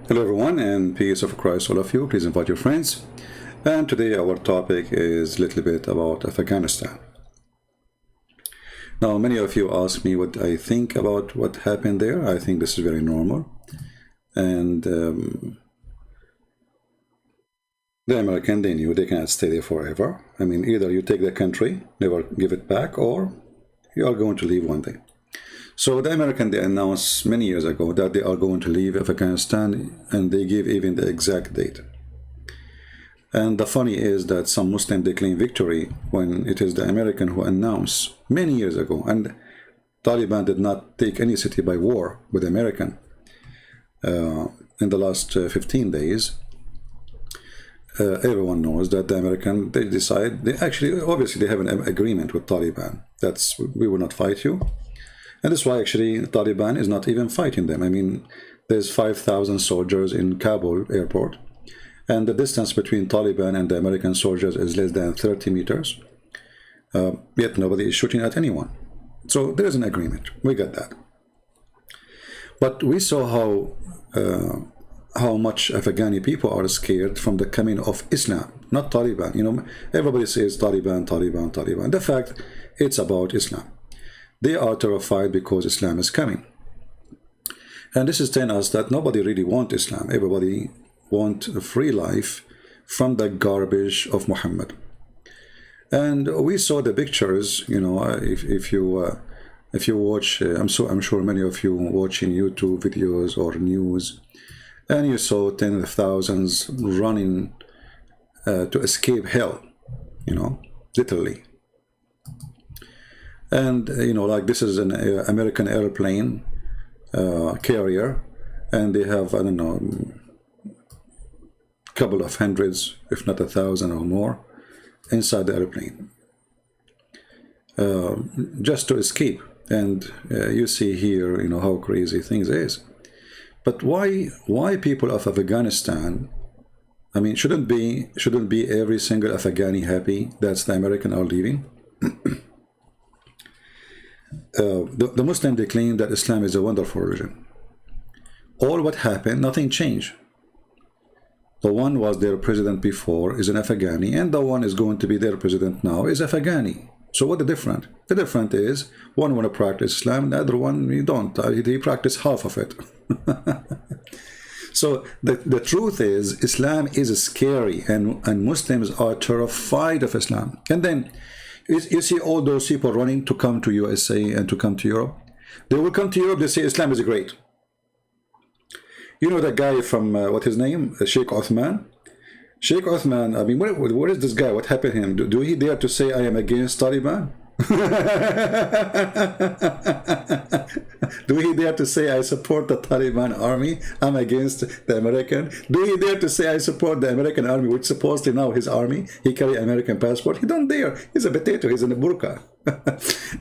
Hello everyone, and peace of Christ all of you. Please invite your friends. And today our topic is a little bit about Afghanistan. Now many of you ask me what I think about what happened there. I think this is very normal. And the American, they knew they cannot stay there forever. I mean, either you take the country, never give it back, or you are going to leave one day. So the American, they announced many years ago that they are going to leave Afghanistan, and they give even the exact date. And the funny is that some Muslims, they claim victory when it is the American who announced many years ago. And Taliban did not take any city by war with the American in the last 15 days. Everyone knows that the American, they decide, they actually, obviously they have an agreement with Taliban. That's, we will not fight you. And that's why actually Taliban is not even fighting them. I mean, there's 5,000 soldiers in Kabul airport, and the distance between Taliban and the American soldiers is less than 30 meters. Yet nobody is shooting at anyone. So there is an agreement. We got that. But we saw how much Afghani people are scared from the coming of Islam, not Taliban. You know, everybody says Taliban, Taliban, Taliban. The fact, it's about Islam. They are terrified because Islam is coming. And this is telling us that nobody really wants Islam. Everybody wants a free life from the garbage of Muhammad. And we saw the pictures, you know, if you watch, I'm sure many of you watching YouTube videos or news, and you saw tens of thousands running to escape hell, you know, literally. And, you know, like this is an American airplane carrier, and they have, I don't know, a couple of hundreds, if not 1,000 or more, inside the airplane, just to escape. And you see here, you know, how crazy things is. But why people of Afghanistan? I mean, shouldn't be every single Afghani happy that the American are leaving? The Muslims, they claim that Islam is a wonderful religion. All what happened, nothing changed. The one was their president before is an Afghani, and the one is going to be their president now is Afghani. So what the difference? The difference is one want to practice Islam, the other one you don't. He practice half of it. So the truth is Islam is scary, and Muslims are terrified of Islam. And then you see all those people running to come to USA and to come to Europe. They will come to Europe, they say Islam is great. You know that guy from, what his name? Sheikh Othman? Sheikh Othman, I mean, what is this guy? What happened to him? Do he dare to say I am against Taliban? Do he dare to say I support the Taliban army? I'm against the American. Do he dare to say I support the American army, which supposedly now his army, he carry American passport? He don't dare. He's a potato. He's in a burqa.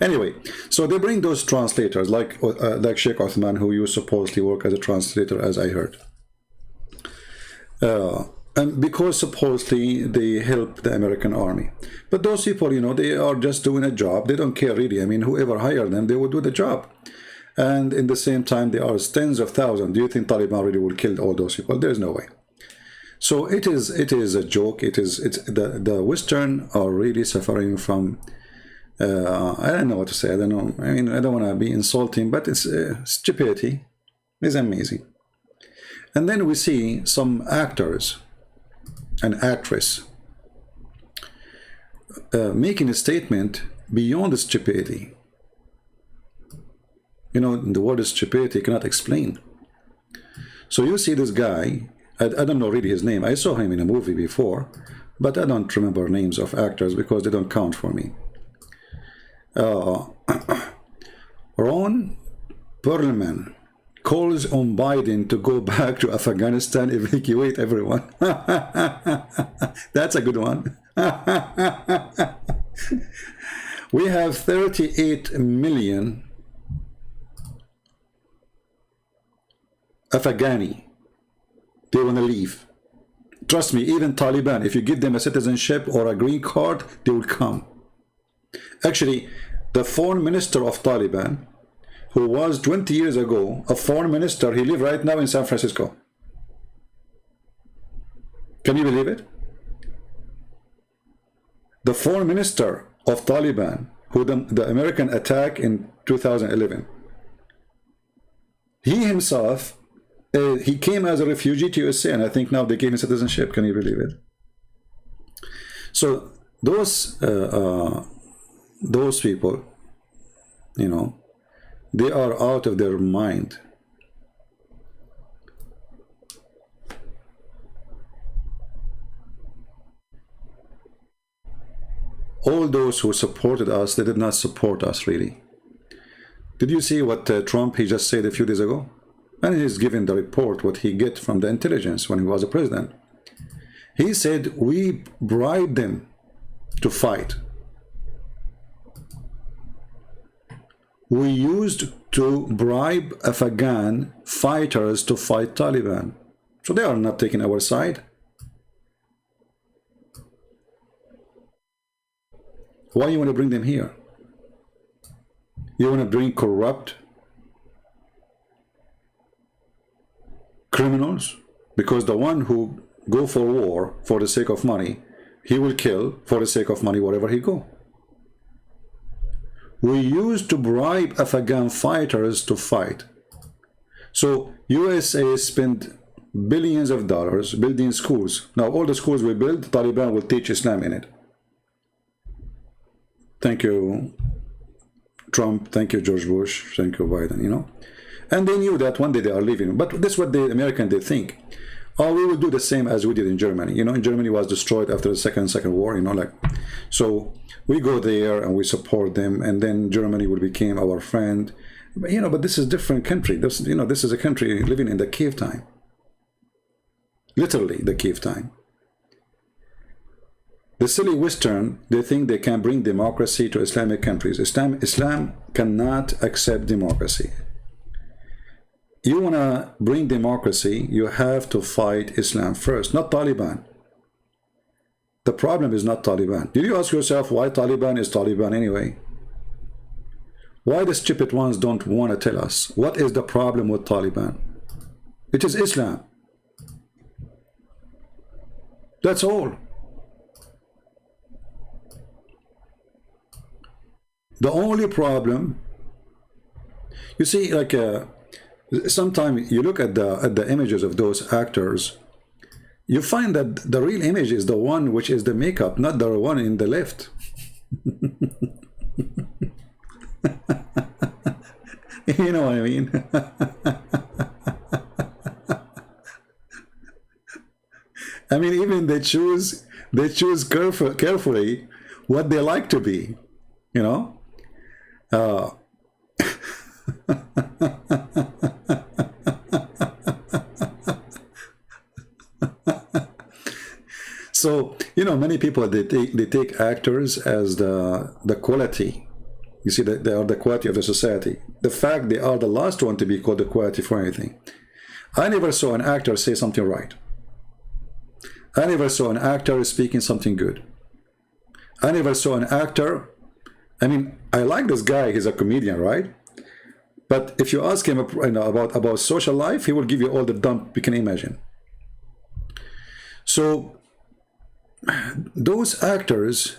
Anyway, so they bring those translators like Sheikh Othman, who you supposedly work as a translator, as I heard. And because supposedly they help the American army. But those people, you know, they are just doing a job. They don't care really. I mean, whoever hired them, they will do the job. And in the same time, there are tens of thousands. Do you think Taliban really will kill all those people? There's no way. So it is a joke. The Western are really suffering from, I don't know what to say. I don't know. I mean, I don't want to be insulting, but it's stupidity is amazing. And then we see some actors, an actress, making a statement beyond the stupidity. You know, the word stupidity cannot explain. So you see this guy, I don't know really his name. I saw him in a movie before, but I don't remember names of actors because they don't count for me. Ron Perlman calls on Biden to go back to Afghanistan, evacuate everyone. That's a good one. We have 38 million Afghani. They want to leave. Trust me, even Taliban, if you give them a citizenship or a green card, they will come. Actually, the foreign minister of Taliban, who was 20 years ago a foreign minister, he lives right now in San Francisco. Can you believe it? The foreign minister of Taliban, who the American attack in 2011, he himself, he came as a refugee to USA, and I think now they gave him citizenship. Can you believe it? So those people, you know, they are out of their mind. All those who supported us, they did not support us really. Did you see what Trump, he just said a few days ago? And he's given the report, what he get from the intelligence when he was a president. He said, we bribed them to fight. We used to bribe Afghan fighters to fight Taliban. So they are not taking our side. Why you want to bring them here? You want to bring corrupt criminals? Because the one who go for war for the sake of money, he will kill for the sake of money wherever he go. We used to bribe Afghan fighters to fight. So USA spent billions of dollars building schools. Now all the schools we build, Taliban will teach Islam in it. Thank you, Trump. Thank you, George Bush. Thank you, Biden, you know. And they knew that one day they are leaving. But this is what the Americans, they think. Oh, we will do the same as we did in Germany. You know, in Germany was destroyed after the second war, you know, like. So we go there and we support them. And then Germany will become our friend. But, you know, but this is a different country. This, you know, this is a country living in the cave time. Literally the cave time. The silly Western, they think they can bring democracy to Islamic countries. Islam cannot accept democracy. You want to bring democracy, you have to fight Islam first, not Taliban. The problem is not Taliban. Did you ask yourself why Taliban is Taliban anyway? Why the stupid ones don't want to tell us what is the problem with Taliban? It is Islam. That's all. The only problem, you see, like sometimes you look at the images of those actors, you find that the real image is the one which is the makeup, not the one in the left. You know what I mean? I mean, even they choose carefully what they like to be, you know. So, you know, many people, they take actors as the quality. You see, that they are the quality of the society. The fact they are the last one to be called the quality for anything. I never saw an actor say something right. I never saw an actor speaking something good. I never saw an actor. I mean, I like this guy, he's a comedian, right? But if you ask him about social life, he will give you all the dump you can imagine. So, those actors,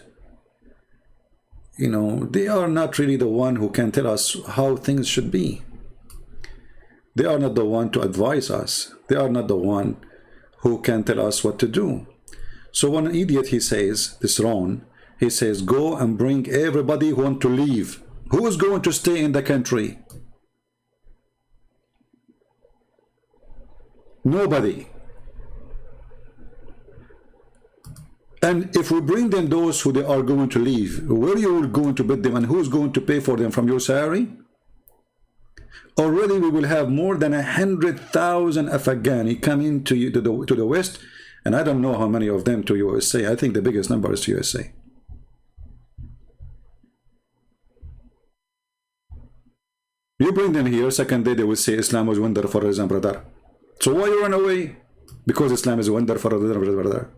you know, they are not really the one who can tell us how things should be. They are not the one to advise us. They are not the one who can tell us what to do. So when an idiot, he says, this Ron, he says, go and bring everybody who want to leave. Who is going to stay in the country? Nobody. And if we bring them those who they are going to leave, where you are going to put them and who is going to pay for them from your salary? Already we will have more than 100,000 Afghani coming to the West, and I don't know how many of them to USA. I think the biggest number is to USA. You bring them here, second day they will say Islam was wonder for Islam, brother. So why you run away? Because Islam is wonder for brother.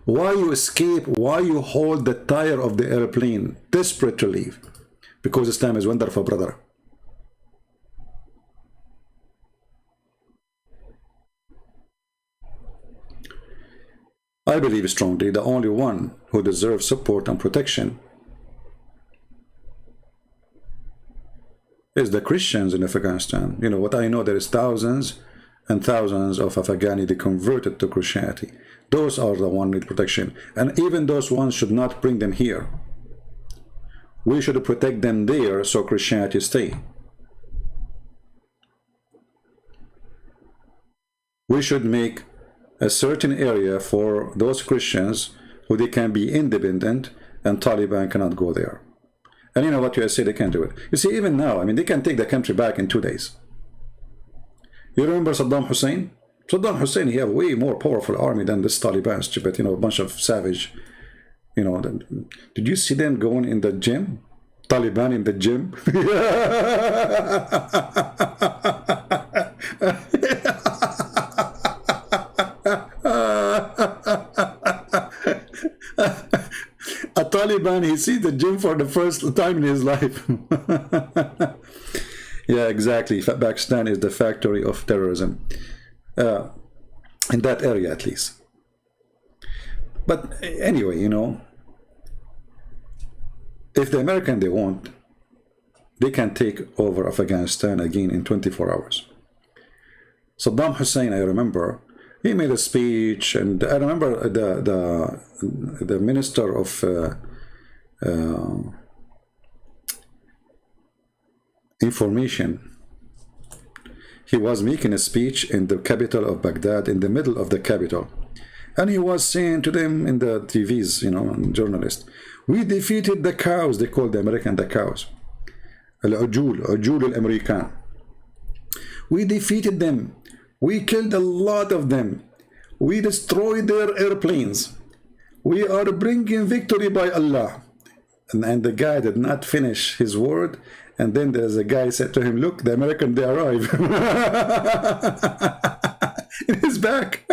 Why you escape? Why you hold the tire of the airplane, desperate to leave? Because Islam is wonderful, brother. I believe strongly the only one who deserves support and protection is the Christians in Afghanistan. You know what I know, there is thousands and thousands of Afghani they converted to Christianity. Those are the one need protection, and even those ones should not bring them here. We should protect them there so Christianity stay. We should make a certain area for those Christians who they can be independent and Taliban cannot go there. And you know what, USA, they can't do it. You see, even now, I mean, they can take the country back in 2 days. You remember Saddam Hussein? Saddam Hussein, he have way more powerful army than this Taliban stupid, you know, a bunch of savage, you know. Did you see them going in the gym? Taliban in the gym? A Taliban, he sees the gym for the first time in his life. Yeah, exactly. Pakistan is the factory of terrorism. In that area, at least. But anyway, you know, if the American they want, they can take over Afghanistan again in 24 hours. Saddam Hussein, I remember, he made a speech, and I remember the minister of information. He was making a speech in the capital of Baghdad, in the middle of the capital, and he was saying to them in the TVs, you know, journalists, we defeated the cows. They called the American the cows. Al-Ujul al-American. We defeated them. We killed a lot of them. We destroyed their airplanes. We are bringing victory by Allah. And the guy did not finish his word. And then there's a guy said to him, look, the American, they arrive. In his back.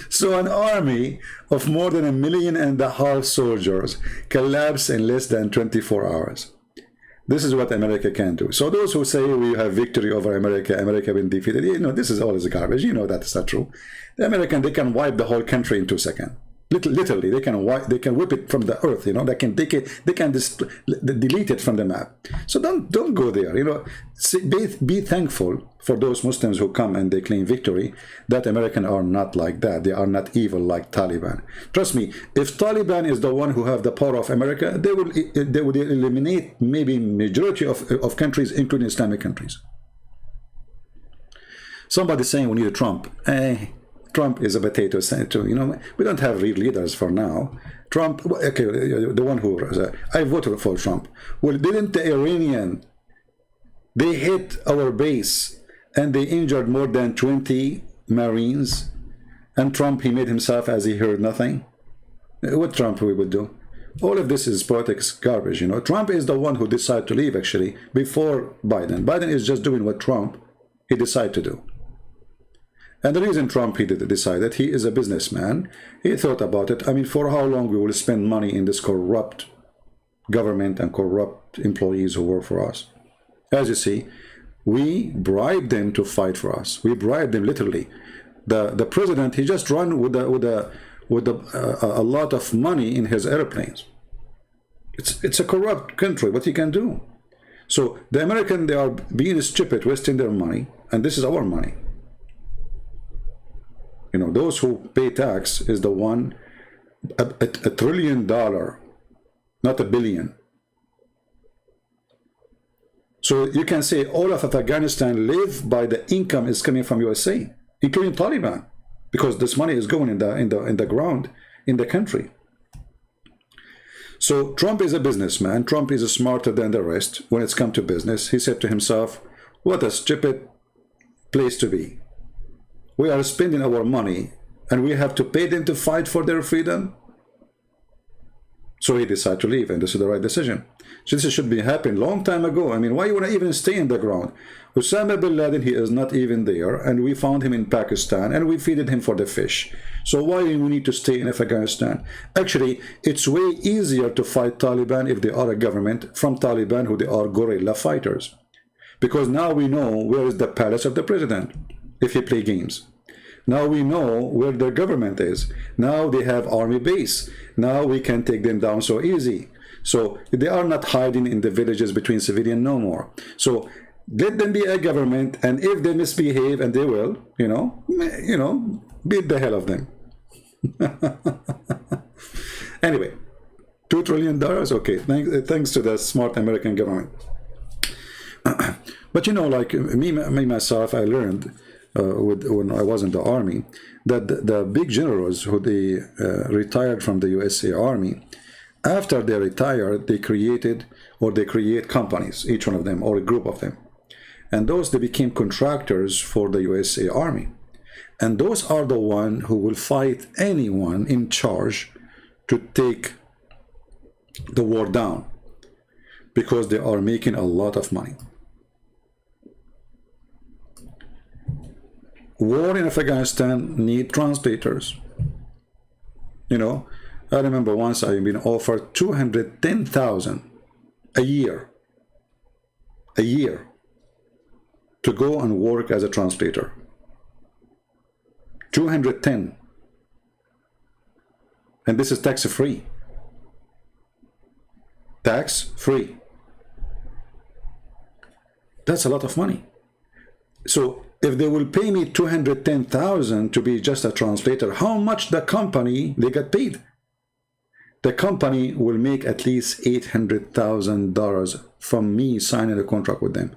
So an army of more than 1.5 million soldiers collapsed in less than 24 hours. This is what America can do. So those who say we have victory over America, America been defeated, you know, this is all is garbage. You know that's not true. The American, they can wipe the whole country in 2 seconds. Literally, they can whip it from the earth. You know, they can delete it from the map. So don't go there. You know, be thankful for those Muslims who come and they claim victory. That Americans are not like that. They are not evil like Taliban. Trust me. If Taliban is the one who have the power of America, they would eliminate maybe majority of countries, including Islamic countries. Somebody saying we need a Trump. Trump is a potato too. You know, we don't have real leaders for now. Trump, okay, the one who I voted for Trump. Well, didn't the Iranian, they hit our base and they injured more than 20 Marines, and Trump, he made himself as he heard nothing. What Trump we would do? All of this is politics garbage. You know, Trump is the one who decided to leave actually before Biden. Biden is just doing what Trump he decided to do. And the reason Trump he decided, he is a businessman. He thought about it. I mean, for how long we will spend money in this corrupt government and corrupt employees who work for us? As you see, we bribe them to fight for us. We bribe them literally. The president, he just run with a lot of money in his airplanes. It's a corrupt country. What he can do? So the American, they are being stupid, wasting their money, and this is our money. You know, those who pay tax is the one, $1 trillion, not a billion. So you can say all of Afghanistan live by the income is coming from USA, including Taliban, because this money is going in the ground in the country. So Trump is a businessman. Trump is smarter than the rest when it's come to business. He said to himself, what a stupid place to be. We are spending our money and we have to pay them to fight for their freedom. So he decided to leave, and this is the right decision. So this should be happened long time ago. I mean, why you want to even stay in the ground? Osama bin Laden, he is not even there, and we found him in Pakistan and we feeded him for the fish. So why do we need to stay in Afghanistan? Actually, it's way easier to fight Taliban if they are a government from Taliban who they are guerrilla fighters. Because now we know where is the palace of the president. if he play games. Now we know where their government is. Now they have army base. Now we can take them down so easy. So they are not hiding in the villages between civilian no more. So let them be a government, and if they misbehave, and they will, beat the hell of them. Anyway, $2 trillion. Okay, thanks to the smart American government. But like me myself, I learned when I was in the army that the big generals who they retired from the USA Army, after they retired, they create companies, each one of them, or a group of them, and those they became contractors for the USA Army, and those are the one who will fight anyone in charge to take the war down, because they are making a lot of money. War in Afghanistan need translators. I remember once I've been offered $210,000 a year to go and work as a translator. 210, and this is tax-free. Tax-free. That's a lot of money. So if they will pay me $210,000 to be just a translator, how much the company they get paid? The company will make at least $800,000 from me signing a contract with them.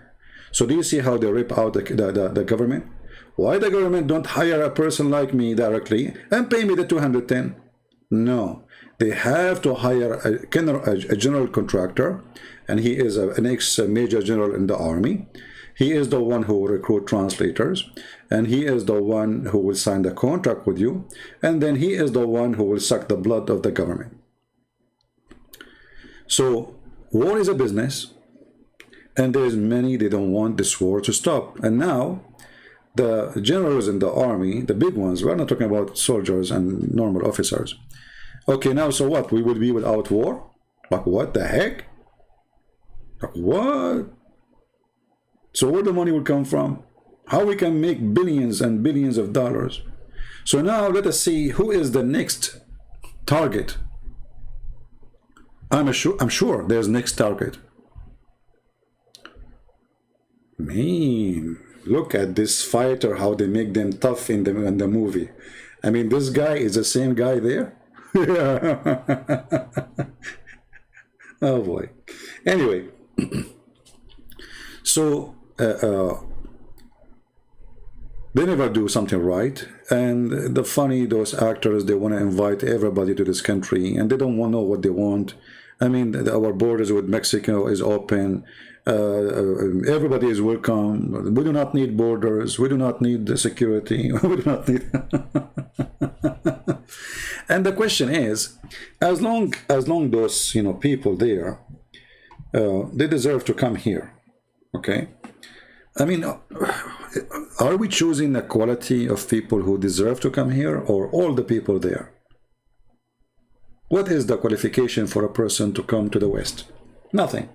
So do you see how they rip out the government? Why the government don't hire a person like me directly and pay me the $210,000? No, they have to hire a general contractor, and he is an ex-major general in the army. He is the one who will recruit translators, and he is the one who will sign the contract with you, and then he is the one who will suck the blood of the government. So war is a business, and there is many, they don't want this war to stop. And now the generals in the army, the big ones, we're not talking about soldiers and normal officers. Okay, now so what? We will be without war? Like what the heck? Like what? So where the money will come from? How we can make billions and billions of dollars? So now let us see who is the next target. I'm sure there's next target. Man, look at this fighter, how they make them tough in the movie. I mean, this guy is the same guy there. Oh boy. Anyway, so they never do something right, and those actors, they want to invite everybody to this country, and they don't want to know what they want. I mean, our borders with Mexico is open. Everybody is welcome. We do not need borders. We do not need the security. We do not need. And the question is, as long those people there, they deserve to come here. Okay, I mean, are we choosing the quality of people who deserve to come here, or all the people there? What is the qualification for a person to come to the West? Nothing.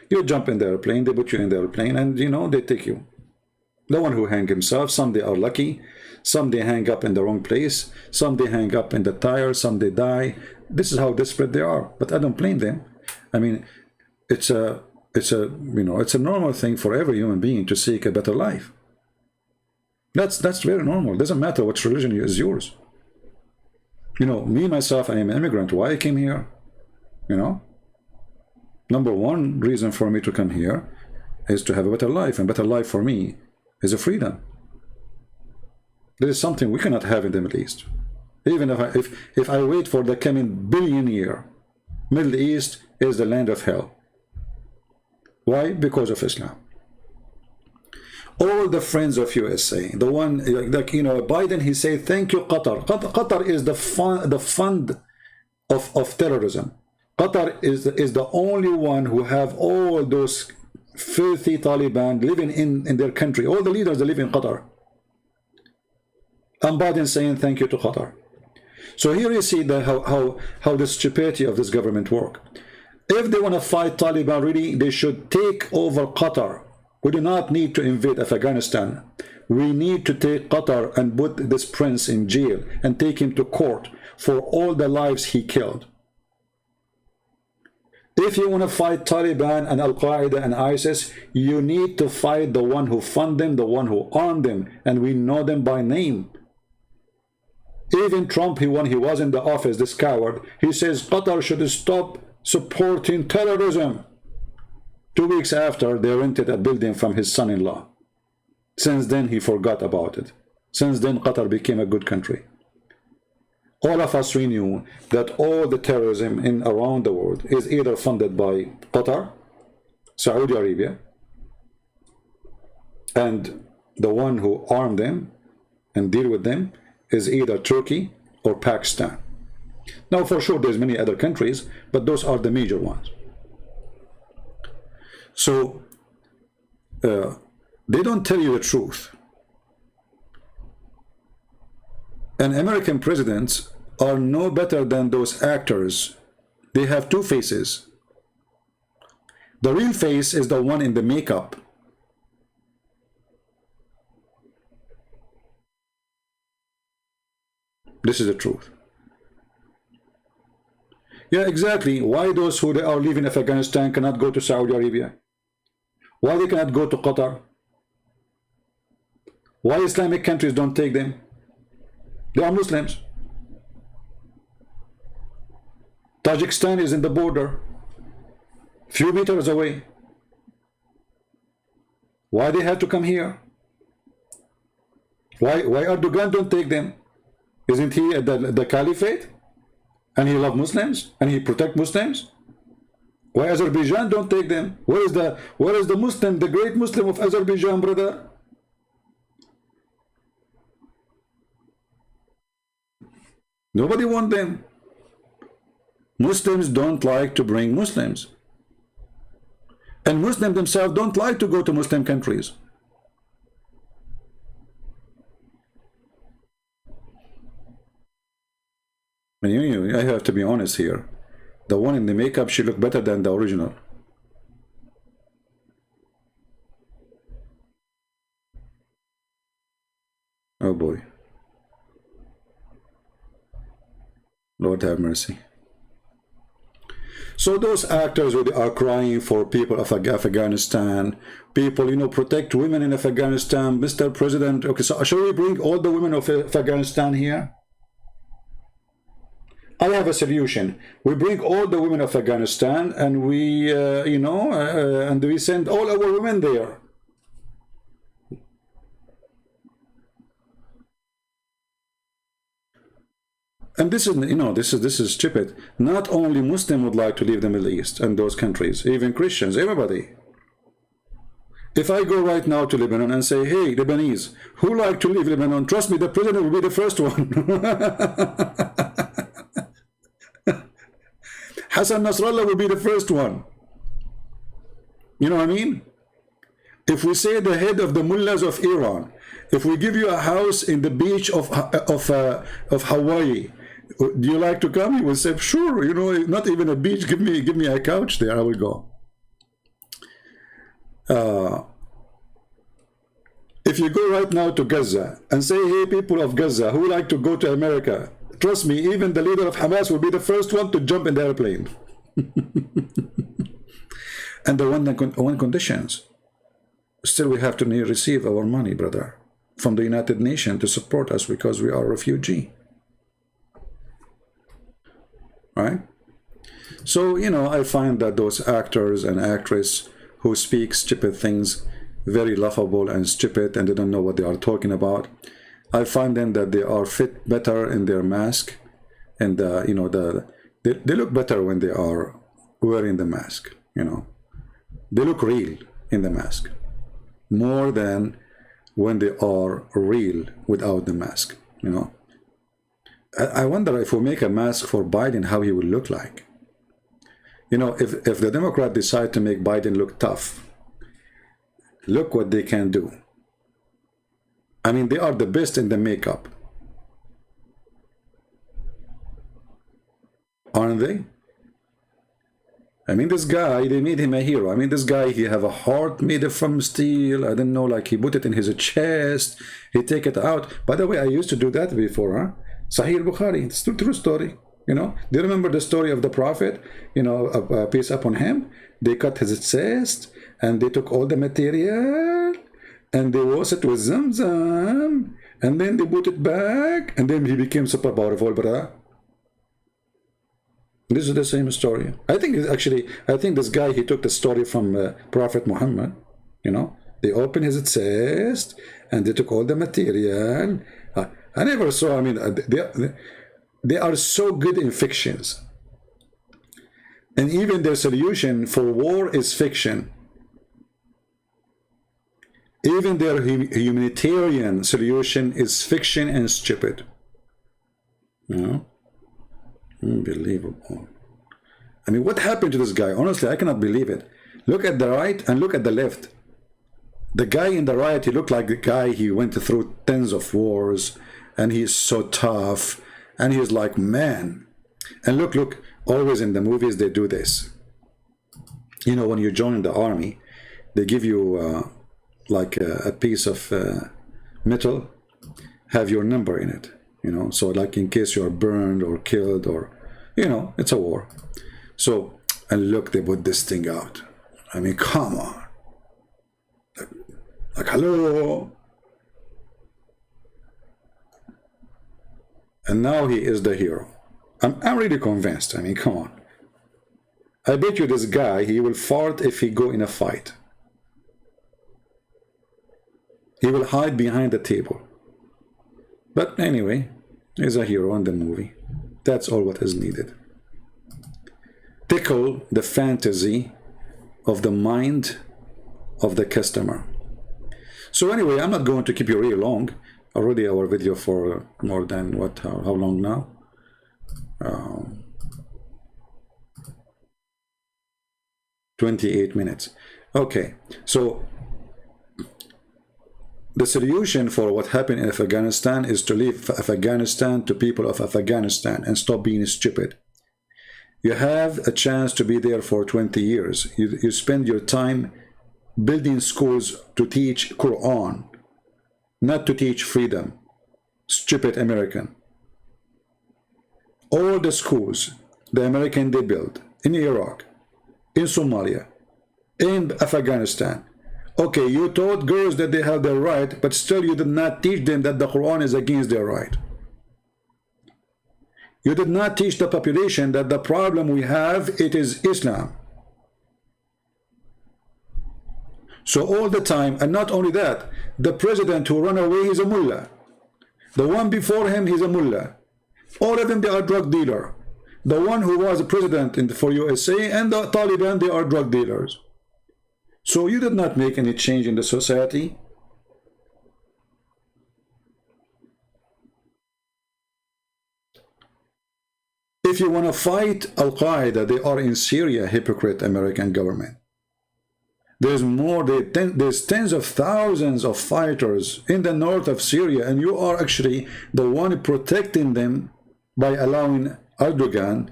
You jump in the airplane, they put you in the airplane, and they take you. The one who hang himself, some they are lucky, some they hang up in the wrong place, some they hang up in the tire, some they die. This is how desperate they are, but I don't blame them. I mean, it's a normal thing for every human being to seek a better life. That's very normal. It doesn't matter what religion is yours. Me myself, I am an immigrant. Why I came here? Number one reason for me to come here is to have a better life, and better life for me is a freedom. There is something we cannot have in the Middle East. Even if I wait for the coming billion year, Middle East is the land of hell. Why? Because of Islam. All the friends of USA, the one Biden, he said, thank you, Qatar. Qatar is the fund of terrorism. Qatar is the only one who have all those filthy Taliban living in their country. All the leaders, they live in Qatar. And Biden saying thank you to Qatar. So here you see how the stupidity of this government work. If they want to fight Taliban really, they should take over Qatar We do not need to invade Afghanistan. We need to take Qatar and put this prince in jail and take him to court for all the lives he killed. If you want to fight Taliban and Al-Qaeda and ISIS, you need to fight the one who fund them, the one who armed them, and we know them by name. Even Trump, when he was in the office, this coward, he says Qatar should stop supporting terrorism. 2 weeks after, they rented a building from his son-in-law. Since then, he forgot about it. Since then, Qatar became a good country. All of us, we knew that all the terrorism around the world is either funded by Qatar, Saudi Arabia, and the one who armed them and deal with them is either Turkey or Pakistan. Now, for sure, there's many other countries, but those are the major ones. So, they don't tell you the truth. And American presidents are no better than those actors. They have two faces. The real face is the one in the makeup. This is the truth. Yeah, exactly. Why those who are leaving Afghanistan cannot go to Saudi Arabia? Why they cannot go to Qatar? Why Islamic countries don't take them? They are Muslims. Tajikistan is in the border, few meters away. Why they have to come here? Why Erdogan don't take them? Isn't he the caliphate? And he love Muslims? And he protect Muslims? Why Azerbaijan don't take them? Where is the Muslim, the great Muslim of Azerbaijan, brother? Nobody want them. Muslims don't like to bring Muslims. And Muslims themselves don't like to go to Muslim countries. And I have to be honest here. The one in the makeup, she looked better than the original. Oh boy. Lord have mercy. So those actors who are crying for people of Afghanistan, people, protect women in Afghanistan, Mr. President. Okay, so shall we bring all the women of Afghanistan here? I have a solution. We bring all the women of Afghanistan and we, and we send all our women there. And this is, this is stupid. Not only Muslims would like to leave the Middle East and those countries, even Christians, everybody. If I go right now to Lebanon and say, hey, Lebanese, who like to leave Lebanon? Trust me, the president will be the first one. Hassan Nasrallah will be the first one. You know what I mean? If we say the head of the mullahs of Iran, if we give you a house in the beach of Hawaii, do you like to come? He will say, sure, not even a beach, give me a couch there, I will go. If you go right now to Gaza and say, hey, people of Gaza, who like to go to America? Trust me, even the leader of Hamas will be the first one to jump in the airplane. And the one conditions. Still, we have to receive our money, brother, from the United Nations to support us because we are a refugee. Right? So, I find that those actors and actresses who speak stupid things, very laughable and stupid, and they don't know what they are talking about, I find them that they are fit better in their mask, and they look better when they are wearing the mask. They look real in the mask, more than when they are real without the mask. I wonder if we make a mask for Biden, how he will look like. If the Democrats decide to make Biden look tough, look what they can do. I mean, they are the best in the makeup. Aren't they? I mean, this guy, they made him a hero. I mean, this guy, he have a heart made from steel. I don't know, like he put it in his chest. He take it out. By the way, I used to do that before, huh? Sahih Bukhari, it's a true story. You know, do you remember the story of the Prophet? You know, peace upon him. They cut his chest and they took all the material and they washed it with Zamzam and then they put it back and then he became super powerful, brother. This is the same story. I think actually, I think this guy, he took the story from Prophet Muhammad. You know, they opened his chest and they took all the material. I never saw, I mean, they are so good in fictions. And even their solution for war is fiction. Even their humanitarian solution is fiction and stupid. You know? Unbelievable. I mean, what happened to this guy? Honestly, I cannot believe it. Look at the right and look at the left. The guy in the right, he looked like the guy, he went through tens of wars and he's so tough and he's like, man. And look, always in the movies they do this. You know, when you join the army, they give you like a piece of metal, have your number in it. You know, so like in case you are burned or killed or, you know, it's a war. So, and look, they put this thing out. I mean, come on. Like hello. And now he is the hero. I'm really convinced. I mean, come on. I bet you this guy, he will fart if he go in a fight. He will hide behind the table. But anyway, he's a hero in the movie. That's all what is needed. Tickle the fantasy of the mind of the customer. So anyway, I'm not going to keep you really long. Already our video for more than what, how long now? 28 minutes. Okay, so the solution for what happened in Afghanistan is to leave Afghanistan to people of Afghanistan and stop being stupid. You have a chance to be there for 20 years. You spend your time building schools to teach Quran, not to teach freedom. Stupid American. All the schools the American they built in Iraq, in Somalia, in Afghanistan. Okay, you taught girls that they have their right, but still you did not teach them that the Quran is against their right. You did not teach the population that the problem we have, it is Islam. So all the time, and not only that, the president who ran away is a mullah. The one before him, he's a mullah. All of them, they are drug dealer. The one who was president for USA and the Taliban, they are drug dealers. So you did not make any change in the society. If you want to fight Al-Qaeda, they are in Syria, hypocrite American government. There's more, there's tens of thousands of fighters in the north of Syria, and you are actually the one protecting them by allowing Erdogan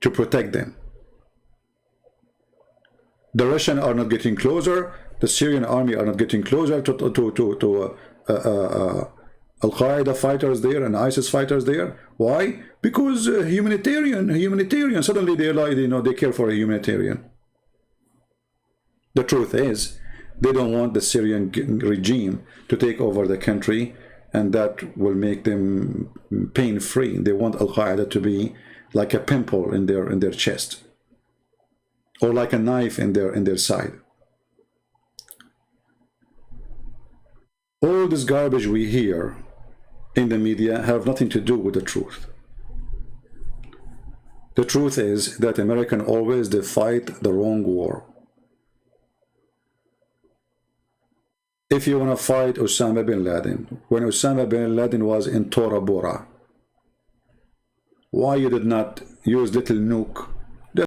to protect them. The Russians are not getting closer, the Syrian army are not getting closer to Al-Qaeda fighters there and ISIS fighters there. Why? Because humanitarian, suddenly they like, you know, they care for a humanitarian. The truth is, they don't want the Syrian regime to take over the country, and that will make them pain-free. They want Al-Qaeda to be like a pimple in their chest, or like a knife in their side. All this garbage we hear in the media have nothing to do with the truth. The truth is that Americans always they fight the wrong war. If you want to fight Osama bin Laden, when Osama bin Laden was in Tora Bora, why you did not use little nuke